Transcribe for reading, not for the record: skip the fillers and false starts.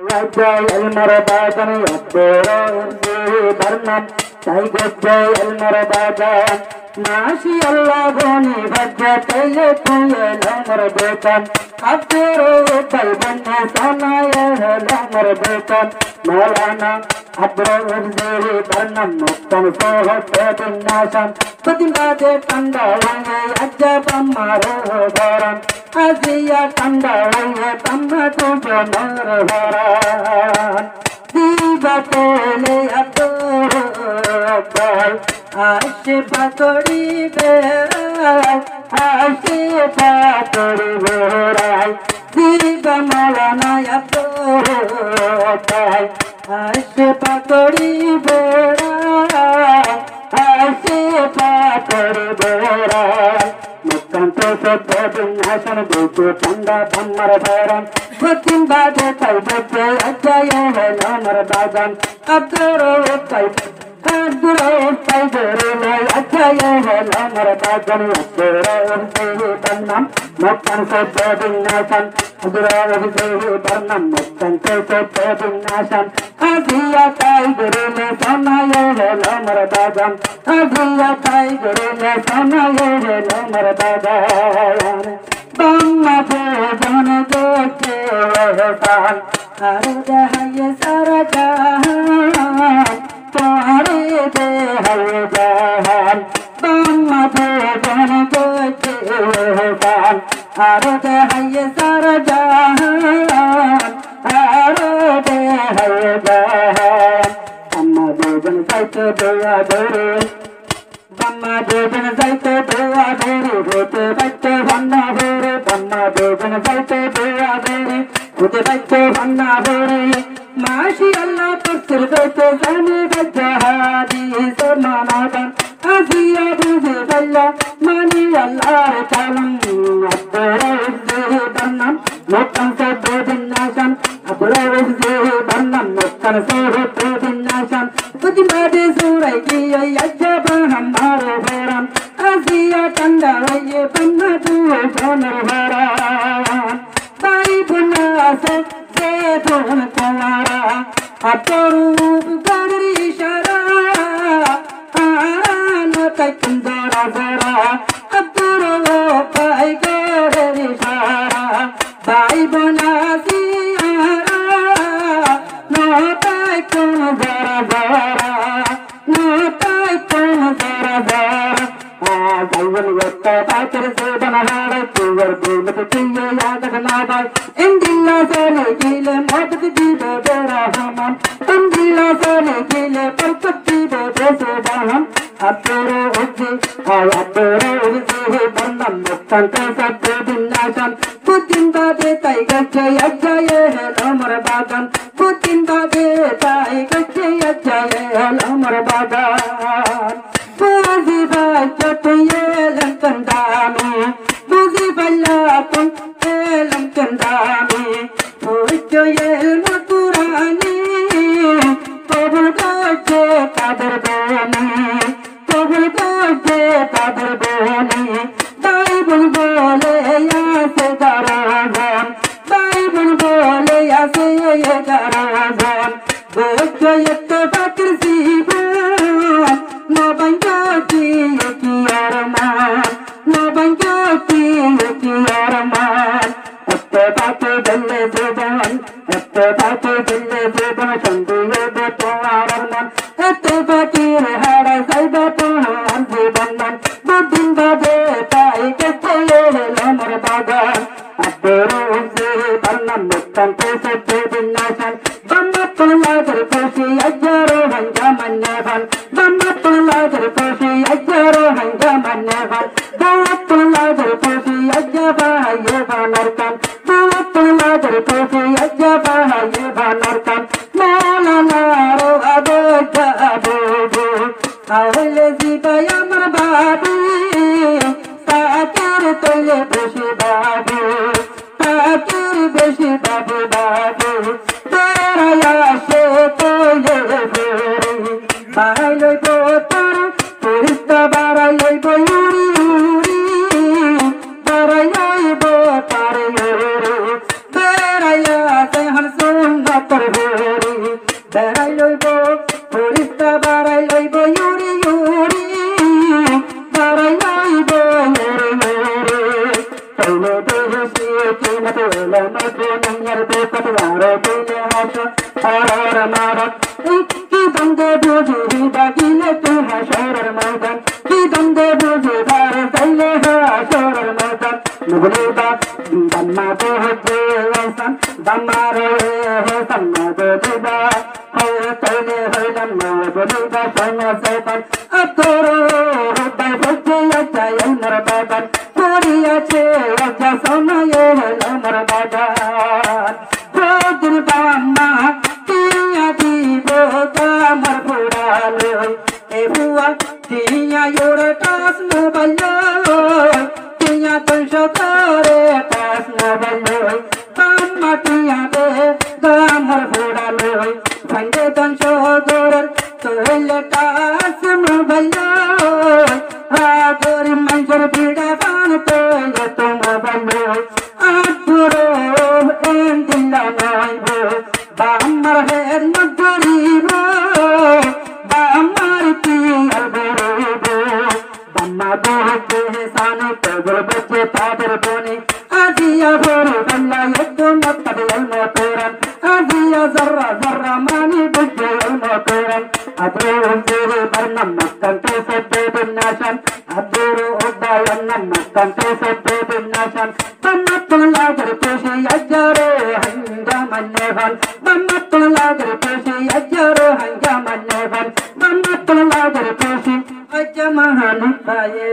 المرباطن يبدو برنم تايجد المرباطن ماشي الله غني فجأة تيلي المرباطن أبدو طيبن سنايا المرباطن مولانا أبرو الزيري برنم مقتن صوهت بالناشن بدمادي تندوي أجاب مارو دارم أزيا تندوي تمتو جمرهران ديبتلي أبدو أشفتوري بيراي أشفتوري بيراي ديب مولانا يبدو أشفتوري بيراي أشفتوري بيراي مكانتو سبب ناشن بيجو تندا تمر بيران وكين بعد طيبت أجايا هلامر بازان أبدو طيب أبدو طيبري أجايا هلامر بازان أبدو طيب بنام مكان سبب ناشن أبدو طيب بنام مكان سبب ناشن أزيا طيبري سنايا هلامر بازان أزيا طيبري سنايا هلامر بازان بما بوزن دوكي وهتان أرد هاي سرجان تاريد هاي جهان بما بوزن دوكي وهتان أرد هاي سرجان أرد هاي جهان أما بوزن سايت بيا دوري بما بوزن سايت بيا دوري روت بيت بنا دوري بما بوزن سايت بيا دوري روت بيت بنا دوري ماشي الله تسر بيت زاني بجهادي سمانادن أزيا بوزي بلا ماني الله تعلم أبرو زي بنام مكان سبب الناشن أبرو زي بنام مكان سبب الناشن بدي سوري كي يجب هنارو فيران أزيا تندا وي بنا دو جونر فيران باي بنا سيدون كوارا أبرو بغري شرا أنا تكن زرا زرا أبرو باي غري شرا باي بنا سيارا نو تكن زرا زرا نو تكن زرا زرا جايون يتا باكر سيدنا هذا تور بولت تيجي يا جنابا إنديلا سوني كيله موت ديبه برهمان إنديلا سوني كيله بركت ديبه بسبحان أبرو أجي أبرو أجي بنام مكان تسبب الناشن بودين بابي تايجت يجاي الأمر بعدان بودين بابي تايجت يجاي الأمر بعدان بوزي بجت يلم كندامي بوزي بلاتن يلم كندامي بوجو يلم قراني قبل قجة قدر بوني قبل قجة قدر بوني بايبل بولي يا سيدارازان بايبل بولي يا سيدارازان بوجو يتفكر سيبان نبنجاتي يكيارمان نبنجاتي يكيارمان اتبعتي دل زبان اتبعتي دل زبان شندي بطوارمان اتبعتي رهار سيدتوان زبان بدين بابي تاي كتير الامر بادان أبرو زبان مكان تسبب الناشن بمت لاجر كوشي أجرو هنجمان نفان بمت لاجر كوشي أجرو هنجمان نفان بمت لاجر كوشي أجبا يبا نركان بمت لاجر كوشي أجبا يبا نركان مولا نارو أبوك أبوبو أول زيبا يمر بابي ساكر تلي بشي بابو ساكر بشي بابو بابو ترى يا شيطو يغفري بايلوي بوتر تريستا بارايلوي بيوري يوري بارايلوي بوتر يوري بارايا سيهن سنة দিলে হাস হরর মারত কি দ্বন্দ্বে বুঝি বাকিলে তুই হাসরের ময়দান কি দ্বন্দ্বে বুঝি বার চাইলে হাসরের ময়দান নুবলিবা দাম্মা তো হচ্ছে ওসান দাম্মার হোসান নবলিবা হয় চাইলে হইলাম নবলিবা সঙ্গ শয়তান আতর হৃদয় ভক্তি আচ্ছা আমার বাগান করিয়াছে আচ্ছা সময় আমার বাগান প্রতিদিন বাম্মা টিয়া দিব আমার ফুড়ালো এ বুয়া টিয়া ওর টাস মোবাইল টিয়া তুলস করে টাস মোবাইল বাম্মা টিয়া দে আমার ফুড়ালো ভাঙ্গে দংশ দৌড়ের তৈলে টাস মোবাইল গরিব মানুষের ভিড়ে পান তৈলে তো মোবাইল আধুরো এন দিল্লা নইব বাম্মার হের নগরিব বাম্মার পিয়ার গরিব বাম্মা দোহতে সানে তগর বচে তাদের বনে আজিয়া ভরে বল্লা একদম মতবে মতরান আজিয়া জর্রা জর্রা মানি বুঝে মতরান আদরো জেরে বর্ণম মক্কান্তে সত্যে বিনাশন আদরো উদয়ন মক্কান্তে সত্যে বিনাশন বাম্মাতুল লাগর পেশি আজরো হঞ্জামন্নেভান বাম্মাতুল লাগর পেশি আজরো হঞ্জামন্নেভান বাম্মাতুল লাগর পেশি আজমাহান পায়ে